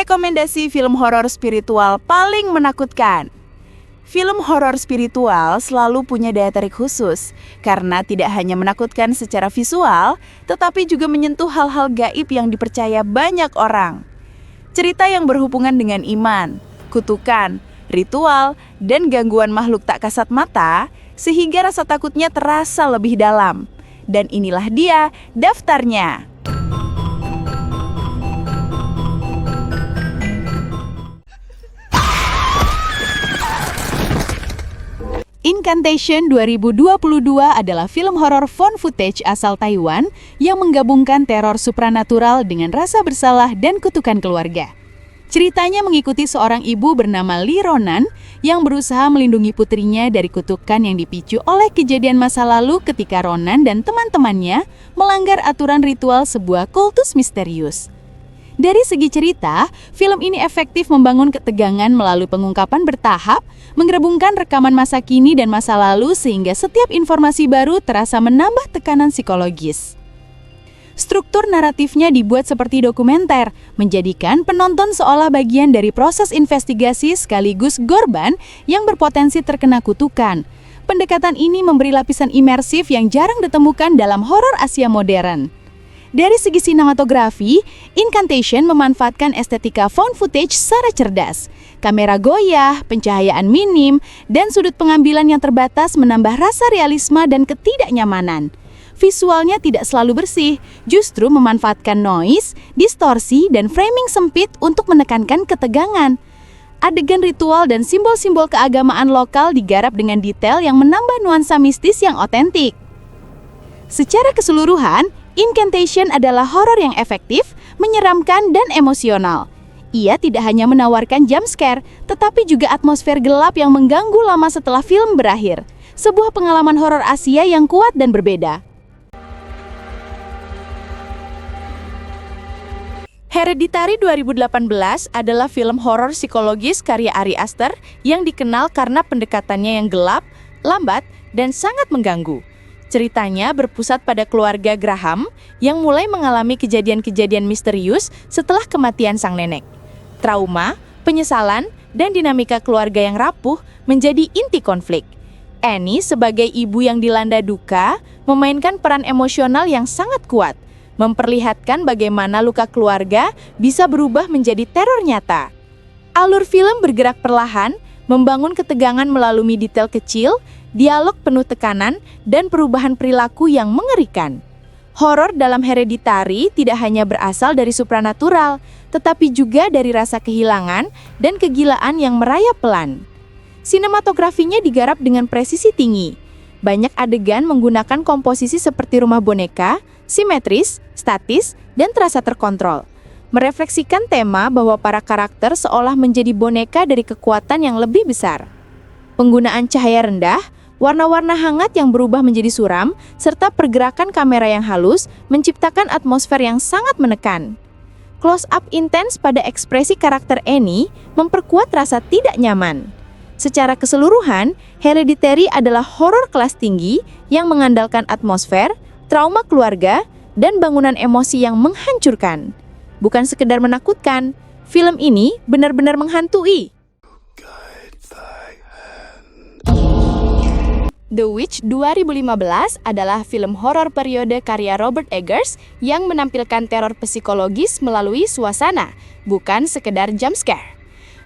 Rekomendasi film horor spiritual paling menakutkan. Film horor spiritual selalu punya daya tarik khusus karena tidak hanya menakutkan secara visual, tetapi juga menyentuh hal-hal gaib yang dipercaya banyak orang. Cerita yang berhubungan dengan iman, kutukan, ritual, dan gangguan makhluk tak kasat mata, sehingga rasa takutnya terasa lebih dalam. Dan inilah dia daftarnya. Incantation 2022 adalah film horor found footage asal Taiwan yang menggabungkan teror supranatural dengan rasa bersalah dan kutukan keluarga. Ceritanya mengikuti seorang ibu bernama Lee Ronan yang berusaha melindungi putrinya dari kutukan yang dipicu oleh kejadian masa lalu ketika Ronan dan teman-temannya melanggar aturan ritual sebuah kultus misterius. Dari segi cerita, film ini efektif membangun ketegangan melalui pengungkapan bertahap, menggabungkan rekaman masa kini dan masa lalu sehingga setiap informasi baru terasa menambah tekanan psikologis. Struktur naratifnya dibuat seperti dokumenter, menjadikan penonton seolah bagian dari proses investigasi sekaligus korban yang berpotensi terkena kutukan. Pendekatan ini memberi lapisan imersif yang jarang ditemukan dalam horor Asia modern. Dari segi sinematografi, Incantation memanfaatkan estetika found footage secara cerdas. Kamera goyah, pencahayaan minim, dan sudut pengambilan yang terbatas menambah rasa realisme dan ketidaknyamanan. Visualnya tidak selalu bersih, justru memanfaatkan noise, distorsi, dan framing sempit untuk menekankan ketegangan. Adegan ritual dan simbol-simbol keagamaan lokal digarap dengan detail yang menambah nuansa mistis yang otentik. Secara keseluruhan, Incantation adalah horor yang efektif, menyeramkan, dan emosional. Ia tidak hanya menawarkan jump scare, tetapi juga atmosfer gelap yang mengganggu lama setelah film berakhir. Sebuah pengalaman horor Asia yang kuat dan berbeda. Hereditary 2018 adalah film horor psikologis karya Ari Aster yang dikenal karena pendekatannya yang gelap, lambat, dan sangat mengganggu. Ceritanya berpusat pada keluarga Graham yang mulai mengalami kejadian-kejadian misterius setelah kematian sang nenek. Trauma, penyesalan, dan dinamika keluarga yang rapuh menjadi inti konflik. Annie sebagai ibu yang dilanda duka memainkan peran emosional yang sangat kuat, memperlihatkan bagaimana luka keluarga bisa berubah menjadi teror nyata. Alur film bergerak perlahan, membangun ketegangan melalui detail kecil, dialog penuh tekanan, dan perubahan perilaku yang mengerikan. Horor dalam Hereditary tidak hanya berasal dari supranatural, tetapi juga dari rasa kehilangan dan kegilaan yang merayap pelan. Sinematografinya digarap dengan presisi tinggi. Banyak adegan menggunakan komposisi seperti rumah boneka, simetris, statis, dan terasa terkontrol. Merefleksikan tema bahwa para karakter seolah menjadi boneka dari kekuatan yang lebih besar. Penggunaan cahaya rendah, warna-warna hangat yang berubah menjadi suram, serta pergerakan kamera yang halus menciptakan atmosfer yang sangat menekan. Close-up intens pada ekspresi karakter Annie memperkuat rasa tidak nyaman. Secara keseluruhan, Hereditary adalah horor kelas tinggi yang mengandalkan atmosfer, trauma keluarga, dan bangunan emosi yang menghancurkan. Bukan sekedar menakutkan, film ini benar-benar menghantui. The Witch 2015 adalah film horor periode karya Robert Eggers yang menampilkan teror psikologis melalui suasana, bukan sekedar jump scare.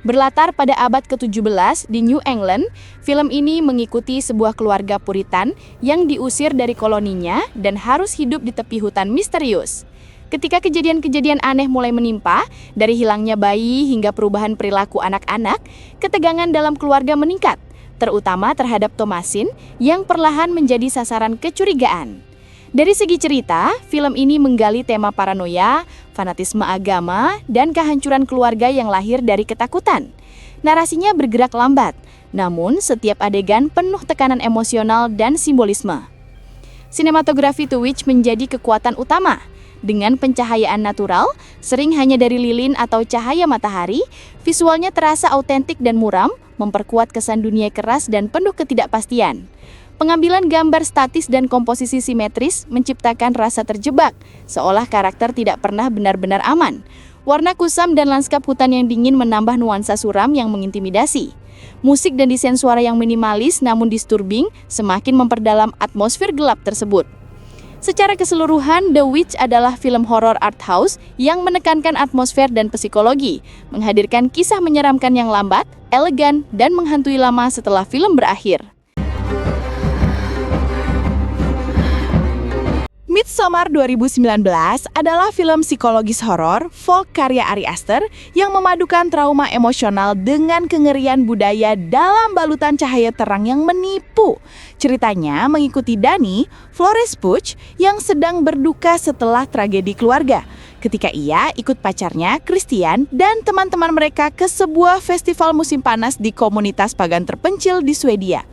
Berlatar pada abad ke-17 di New England, film ini mengikuti sebuah keluarga Puritan yang diusir dari koloninya dan harus hidup di tepi hutan misterius. Ketika kejadian-kejadian aneh mulai menimpa, dari hilangnya bayi hingga perubahan perilaku anak-anak, ketegangan dalam keluarga meningkat, terutama terhadap Thomasin yang perlahan menjadi sasaran kecurigaan. Dari segi cerita, film ini menggali tema paranoia, fanatisme agama, dan kehancuran keluarga yang lahir dari ketakutan. Narasinya bergerak lambat, namun setiap adegan penuh tekanan emosional dan simbolisme. Sinematografi The Witch menjadi kekuatan utama. Dengan pencahayaan natural, sering hanya dari lilin atau cahaya matahari, visualnya terasa autentik dan muram, memperkuat kesan dunia keras dan penuh ketidakpastian. Pengambilan gambar statis dan komposisi simetris menciptakan rasa terjebak, seolah karakter tidak pernah benar-benar aman. Warna kusam dan lanskap hutan yang dingin menambah nuansa suram yang mengintimidasi. Musik dan desain suara yang minimalis namun disturbing semakin memperdalam atmosfer gelap tersebut. Secara keseluruhan, The Witch adalah film horor art house yang menekankan atmosfer dan psikologi, menghadirkan kisah menyeramkan yang lambat, elegan, dan menghantui lama setelah film berakhir. Midsommar 2019 adalah film psikologis horor folk karya Ari Aster yang memadukan trauma emosional dengan kengerian budaya dalam balutan cahaya terang yang menipu. Ceritanya mengikuti Dani, Florence Pugh, yang sedang berduka setelah tragedi keluarga ketika ia ikut pacarnya, Christian, dan teman-teman mereka ke sebuah festival musim panas di komunitas pagan terpencil di Swedia.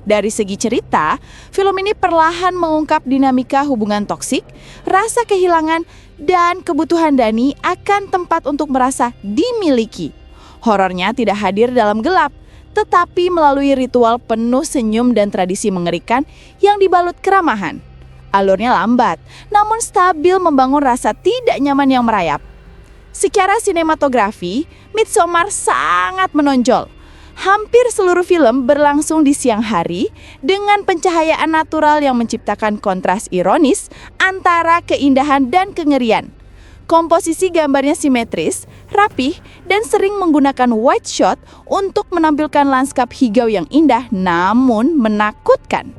Dari segi cerita, film ini perlahan mengungkap dinamika hubungan toksik, rasa kehilangan, dan kebutuhan Dani akan tempat untuk merasa dimiliki. Horornya tidak hadir dalam gelap, tetapi melalui ritual penuh senyum dan tradisi mengerikan yang dibalut keramahan. Alurnya lambat, namun stabil membangun rasa tidak nyaman yang merayap. Secara sinematografi, Midsommar sangat menonjol. Hampir seluruh film berlangsung di siang hari dengan pencahayaan natural yang menciptakan kontras ironis antara keindahan dan kengerian. Komposisi gambarnya simetris, rapih, dan sering menggunakan wide shot untuk menampilkan lanskap hijau yang indah namun menakutkan.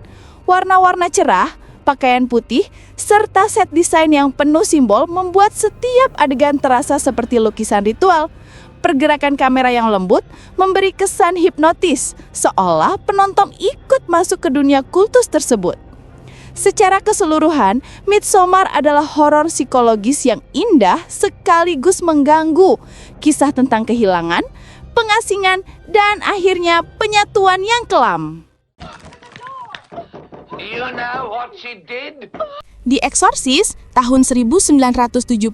Warna-warna cerah, pakaian putih, serta set desain yang penuh simbol membuat setiap adegan terasa seperti lukisan ritual. Pergerakan kamera yang lembut memberi kesan hipnotis, seolah penonton ikut masuk ke dunia kultus tersebut. Secara keseluruhan, Midsommar adalah horor psikologis yang indah sekaligus mengganggu. Kisah tentang kehilangan, pengasingan, dan akhirnya penyatuan yang kelam. You know what she did? The Exorcist tahun 1973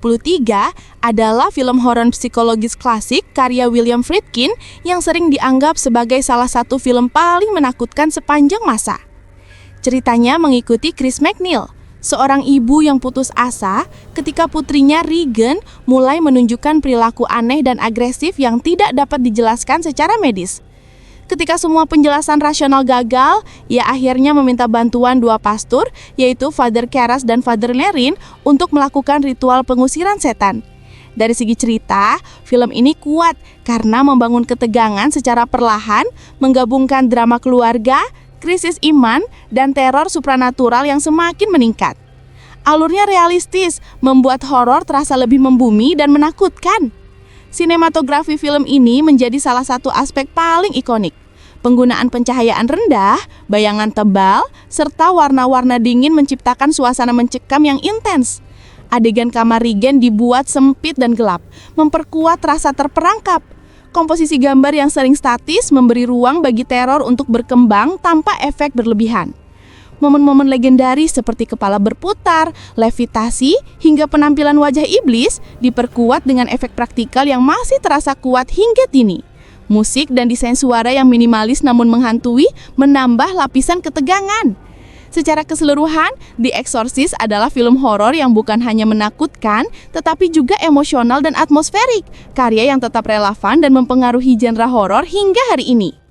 adalah film horor psikologis klasik karya William Friedkin yang sering dianggap sebagai salah satu film paling menakutkan sepanjang masa. Ceritanya mengikuti Chris MacNeil, seorang ibu yang putus asa ketika putrinya Regan mulai menunjukkan perilaku aneh dan agresif yang tidak dapat dijelaskan secara medis. Ketika semua penjelasan rasional gagal, ia akhirnya meminta bantuan dua pastor, yaitu Father Karras dan Father Lorraine, untuk melakukan ritual pengusiran setan. Dari segi cerita, film ini kuat karena membangun ketegangan secara perlahan, menggabungkan drama keluarga, krisis iman, dan teror supranatural yang semakin meningkat. Alurnya realistis, membuat horor terasa lebih membumi dan menakutkan. Sinematografi film ini menjadi salah satu aspek paling ikonik. Penggunaan pencahayaan rendah, bayangan tebal, serta warna-warna dingin menciptakan suasana mencekam yang intens. Adegan kamar Regan dibuat sempit dan gelap, memperkuat rasa terperangkap. Komposisi gambar yang sering statis memberi ruang bagi teror untuk berkembang tanpa efek berlebihan. Momen-momen legendaris seperti kepala berputar, levitasi, hingga penampilan wajah iblis diperkuat dengan efek praktikal yang masih terasa kuat hingga kini. Musik dan desain suara yang minimalis namun menghantui menambah lapisan ketegangan. Secara keseluruhan, The Exorcist adalah film horor yang bukan hanya menakutkan, tetapi juga emosional dan atmosferik, karya yang tetap relevan dan mempengaruhi genre horor hingga hari ini.